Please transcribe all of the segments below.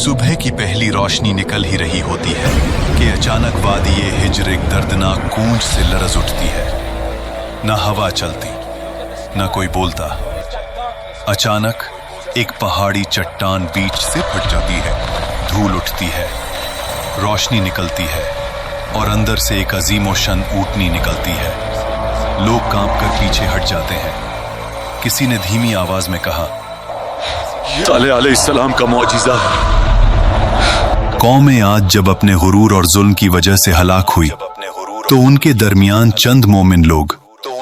सुबह की पहली रोशनी निकल ही रही होती है कि अचानक वादी हिज्र एक दर्दनाक गूंज से लरज उठती है। न हवा चलती, न कोई बोलता। अचानक एक पहाड़ी चट्टान बीच से फट जाती है, धूल उठती है, रोशनी निकलती है और अंदर से एक अजीमोशन ऊँटनी निकलती है। लोग कांपकर पीछे हट जाते हैं। किसी ने धीमी आवाज में कहा, सालेह अलैहिस्सलाम का मौजिज़ा है। कौमें आज जब अपने गुरूर और जुल्म की वजह से हलाक हुई तो उनके दरमियान चंद मोमिन लोग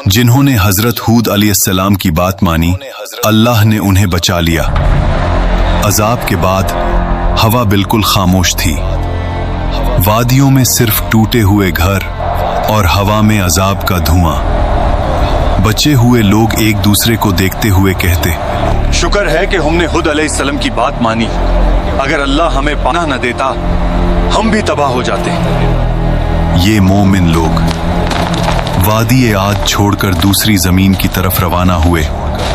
जिन्होंने हजरत हूद अलैहिस्सलाम की बात मानी, अल्लाह ने उन्हें बचा लिया। अजाब के बाद हवा बिल्कुल खामोश थी। वादियों में सिर्फ टूटे हुए घर और हवा में अजाब का धुआं। बचे हुए लोग एक दूसरे को देखते हुए कहते, शुक्र है कि हमने हुद अलैहिस्सलाम की बात मानी। अगर अल्लाह हमें पनाह न देता हम भी तबाह हो जाते। ये मोमिन लोग वादी आद छोड़कर दूसरी जमीन की तरफ रवाना हुए।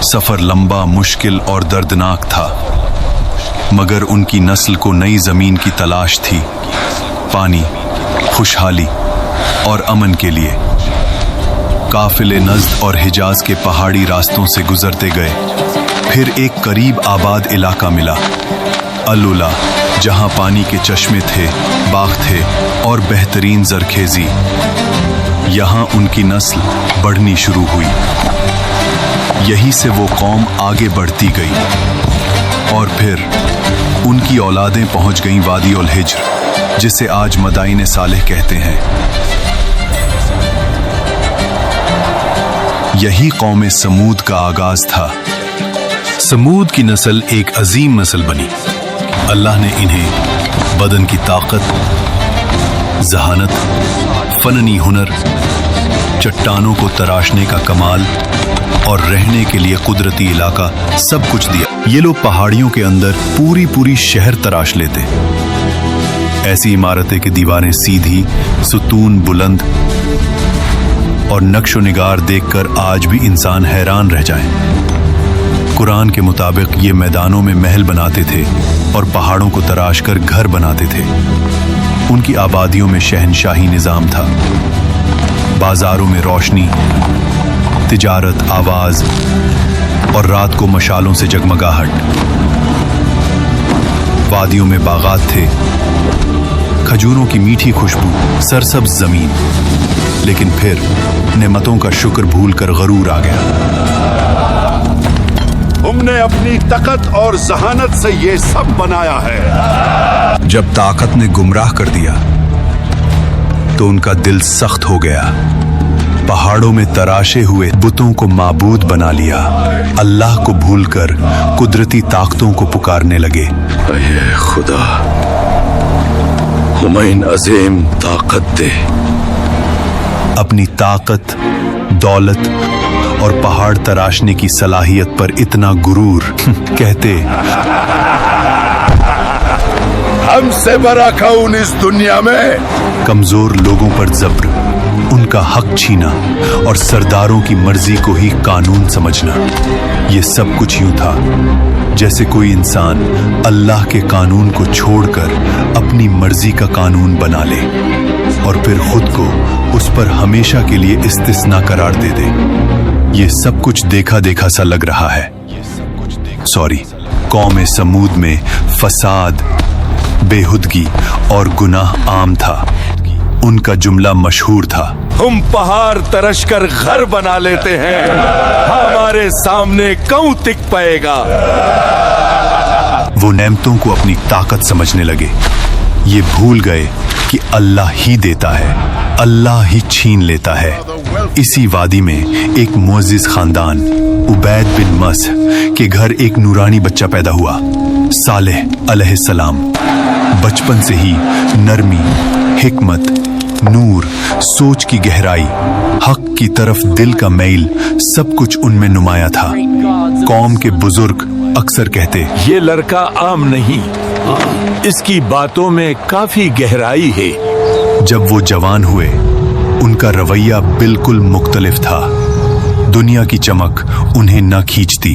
सफर लंबा, मुश्किल और दर्दनाक था, मगर उनकी नस्ल को नई जमीन की तलाश थी, पानी, खुशहाली और अमन के लिए। काफिले नज़्द और हिजाज के पहाड़ी रास्तों से गुजरते गए। फिर एक करीब आबाद इलाका मिला, अल-उला, जहां पानी के चश्मे थे, बाग थे और बेहतरीन जरखेजी। यहां उनकी नस्ल बढ़नी शुरू हुई। यहीं से वो कौम आगे बढ़ती गई और फिर उनकी औलादें पहुंच गईं वादी उल हिज्र, जिसे आज मदाइन सालेह कहते हैं। यही कौम समूद का आगाज था। समूद की नस्ल एक अजीम नस्ल बनी। अल्लाह ने इन्हें बदन की ताकत, जहानत, फननी हुनर, चट्टानों को तराशने का कमाल और रहने के लिए कुदरती इलाका सब कुछ दिया। ये लोग पहाड़ियों के अंदर पूरी शहर तराश लेते। ऐसी इमारतें की दीवारें सीधी, सुतून बुलंद और नक्शो निगार देखकर आज भी इंसान हैरान रह जाए। कुरान के मुताबिक ये मैदानों में महल बनाते थे और पहाड़ों को तराश कर घर बनाते थे। उनकी आबादियों में शहनशाही निजाम था। बाजारों में रोशनी, तिजारत, आवाज और रात को मशालों से जगमगाहट। वादियों में बागात थे, खजूरों की मीठी खुशबू, सरसब्ज जमीन। लेकिन फिर नेमतों का शुक्र भूलकर गरूर आ गया। हमने अपनी ताकत और जहानत से ये सब बनाया है। जब ताकत ने गुमराह कर दिया तो उनका दिल सख्त हो गया। पहाड़ों में तराशे हुए बुतों को माबूद बना लिया। अल्लाह को भूलकर कुदरती ताकतों को पुकारने लगे। ऐ खुदा, हमें अजीम ताकत दे। अपनी ताकत, दौलत और पहाड़ तराशने की सलाहियत पर इतना गुरूर कहते, हमसे बड़ा कौन इस दुनिया में। कमजोर लोगों पर जब्र, उनका हक छीना और सरदारों की मर्जी को ही कानून समझना। ये सब कुछ यूं था जैसे कोई इंसान अल्लाह के कानून को छोड़कर अपनी मर्जी का कानून बना ले और फिर खुद को उस पर हमेशा के लिए इस्तिस्ना करार दे दे। ये सब कुछ देखा देखा सा लग रहा है। कौम समूद में फसाद, बेहुदगी और गुनाह आम था। उनका जुमला मशहूर था, हम पहाड़ तरश कर घर बना लेते हैं, हमारे सामने कौन टिक पाएगा। वो नेमतों को अपनी ताकत समझने लगे। ये भूल गए कि अल्लाह ही देता है, अल्लाह ही छीन लेता है। इसी वादी में एक मुअज्जिज खानदान उबैद बिन मस के घर एक नूरानी बच्चा पैदा हुआ, सालेह अलैहिस्सलाम। बचपन से ही नरमी, हिकमत, नूर, सोच की गहराई, हक की तरफ दिल का मैल, सब कुछ उनमें नुमाया था। कौम के बुजुर्ग अक्सर कहते, ये लड़का आम नहीं, इसकी बातों में काफी गहराई है। जब वो जवान हुए उनका रवैया बिल्कुल मुख्तलिफ था। दुनिया की चमक उन्हें न खींचती।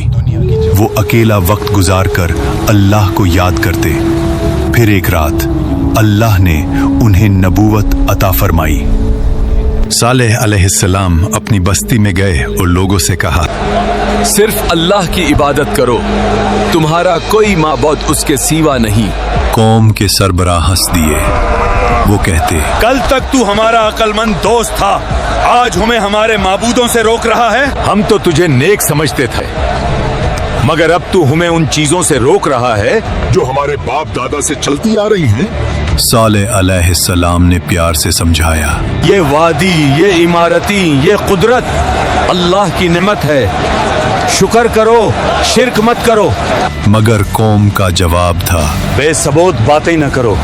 वो अकेला वक्त गुजारकर अल्लाह को याद करते, फिर एक रात अल्लाह ने उन्हें नबूवत अता फरमाई। सालेह अलैहिस्सलाम अपनी बस्ती में गए और लोगों से कहा, सिर्फ अल्लाह की इबादत करो, तुम्हारा कोई माबूद उसके सिवा नहीं। कौम के सरबराह हंस दिए। वो कहते, कल तक तू हमारा अक्लमंद दोस्त था, आज हमें हमारे माबूदों से रोक रहा है। हम तो तुझे नेक समझते थे, मगर अब तू हमें उन चीजों से रोक रहा है जो हमारे बाप दादा से चलती आ रही हैं। सालेह अलैहिस्सलाम ने प्यार से समझाया, ये वादी, ये इमारती, ये कुदरत अल्लाह की नेमत है, शुक्र करो, शिरक मत करो। मगर कौम का जवाब था, बेसबूत बातें न करो,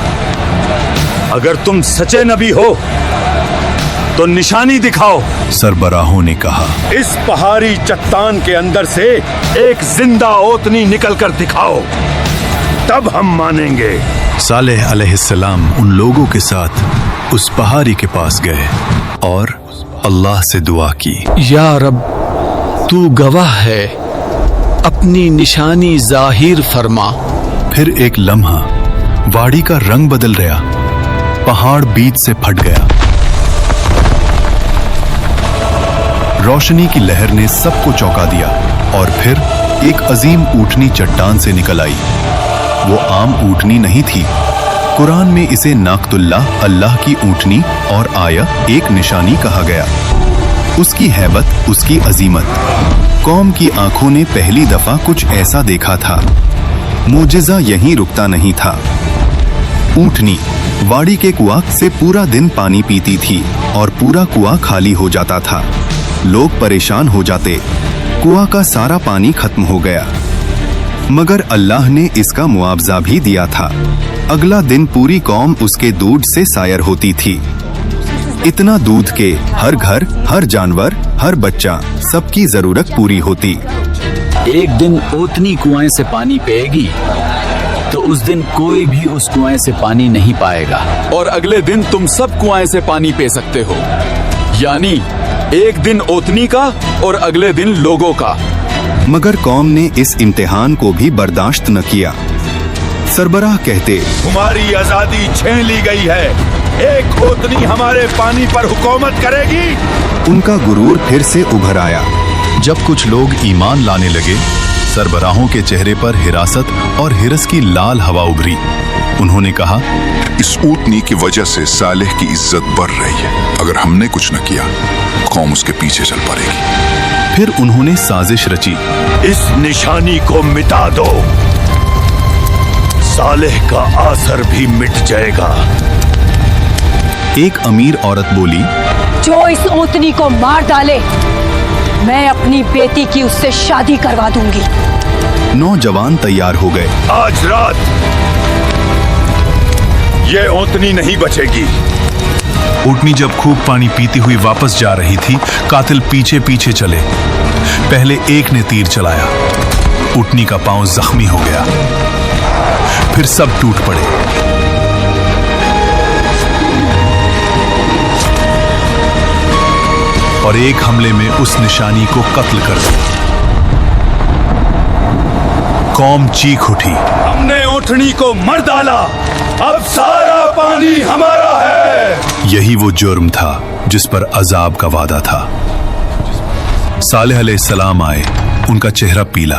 अगर तुम सच्चे नबी हो तो निशानी दिखाओ। सरबराहों ने कहा, इस पहाड़ी चट्टान के अंदर से एक जिंदा ओतनी निकल कर दिखाओ, तब हम मानेंगे। सालेह अलैहिस्सलाम उन लोगों के साथ उस पहाड़ी के पास गए और अल्लाह से दुआ की, या रब, तू गवाह है, अपनी निशानी जाहिर फरमा। फिर एक लम्हा वाड़ी का रंग बदल गया, पहाड़ बीच से फट गया। रोशनी की लहर ने सबको चौंका दिया और फिर एक अजीम ऊँटनी चट्टान से निकल आई। वो आम ऊँटनी नहीं थी, कुरान में इसे नाकतुल्लाह, अल्लाह की ऊँटनी, और आया एक निशानी कहा गया। उसकी हैबत, उसकी अजीमत, कौम की आंखों ने पहली दफा कुछ ऐसा देखा था। मुजिजा यहीं रुकता नहीं था। ऊँटनी वाड़ी के कुआं से पूरा दिन पानी पीती थी और पूरा कुआं खाली हो जाता था। लोग परेशान हो जाते, कुआं का सारा पानी खत्म हो गया। मगर अल्लाह ने इसका मुआवजा भी दिया था। अगला दिन पूरी कौम उसके दूध से सायर होती थी। इतना दूध के हर घर, हर जानवर, हर बच्चा, सबकी जरूरत पूरी होती। एक दिन ओतनी कुएं से पानी पिएगी तो उस दिन कोई भी उस कुएं से पानी नहीं पाएगा, और अगले दिन तुम सब कुएं से पानी पी सकते हो। यानी एक दिन ओतनी का और अगले दिन लोगों का। मगर कौम ने इस इम्तिहान को भी बर्दाश्त न किया। सरबराह कहते, तुम्हारी आजादी छीन ली गई है, एक ओतनी हमारे पानी पर हुकूमत करेगी। उनका गुरूर फिर से उभर आया। जब कुछ लोग ईमान लाने लगे, सरबराहों के चेहरे पर हिरासत और हिरस की लाल हवा उभरी। उन्होंने कहा, इस ऊँटनी की वजह से सालेह की इज्जत बढ़ रही है। अगर हमने कुछ न किया, कौम उसके पीछे चल पड़ेगी। फिर उन्होंने साजिश रची, इस निशानी को मिटा दो, सालेह का असर भी मिट जाएगा। एक अमीर औरत बोली, जो इस ऊँटनी को मार डाले, मैं अपनी बेटी की उससे शादी करवा दूंगी। नौजवान तैयार हो गए। आज रात ये ओतनी नहीं बचेगी। ऊँटनी जब खूब पानी पीती हुई वापस जा रही थी, कातिल पीछे पीछे चले। पहले एक ने तीर चलाया, ऊँटनी का पांव जख्मी हो गया। फिर सब टूट पड़े। और एक हमले में उस निशानी को कत्ल कर दिया। कौम चीख उठी, हमने ऊँटनी को मर डाला, अब सारा पानी हमारा है। यही वो जुर्म था जिस पर अजाब का वादा था। सालेह अलैहिस्सलाम आए, उनका चेहरा पीला,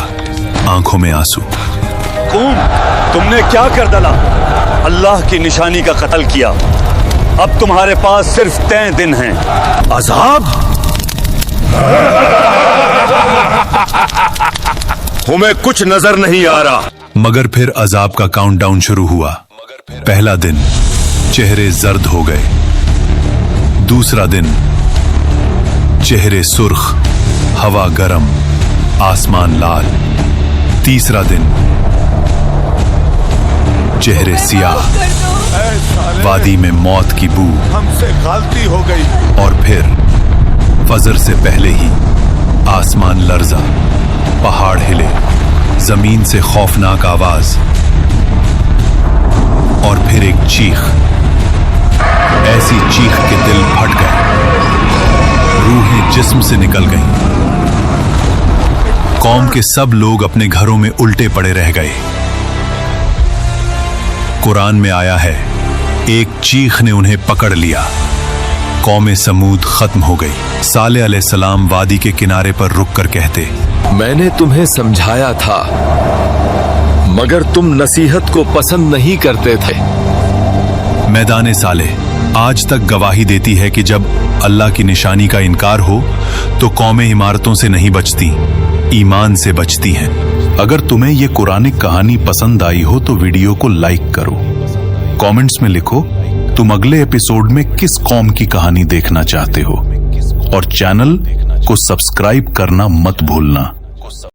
आंखों में आंसू। कौम, तुमने क्या कर डाला? अल्लाह की निशानी का कत्ल किया। अब तुम्हारे पास सिर्फ 3 दिन हैं। अजाब? हमें कुछ नजर नहीं आ रहा। मगर फिर अजाब का काउंटडाउन शुरू हुआ। पहला दिन चेहरे जर्द हो गए, दूसरा दिन चेहरे सुर्ख, हवा गरम, आसमान लाल, तीसरा दिन चेहरे सियाह, वादी में मौत की बू, हमसे गलती हो गई। और फिर फजर से पहले ही आसमान लर्जा, पहाड़ हिले, जमीन से खौफनाक आवाज, और फिर एक चीख, ऐसी चीख के दिल फट गए, रूहें जिस्म से निकल गईं। कौम के सब लोग अपने घरों में उल्टे पड़े रह गए। कुरान में आया है, एक चीख ने उन्हें पकड़ लिया। कौम समूद खत्म हो गई। सालेह अलैहिस्सलाम वादी के किनारे पर रुक कर कहते, मैंने तुम्हें समझाया था मगर तुम नसीहत को पसंद नहीं करते थे। मैदान सालेह आज तक गवाही देती है कि जब अल्लाह की निशानी का इनकार हो तो कौमें इमारतों से नहीं बचती, ईमान से बचती हैं। अगर तुम्हें ये कुरानिक कहानी पसंद आई हो तो वीडियो को लाइक करो, कमेंट्स में लिखो तुम अगले एपिसोड में किस कौम की कहानी देखना चाहते हो, और चैनल को सब्सक्राइब करना मत भूलना।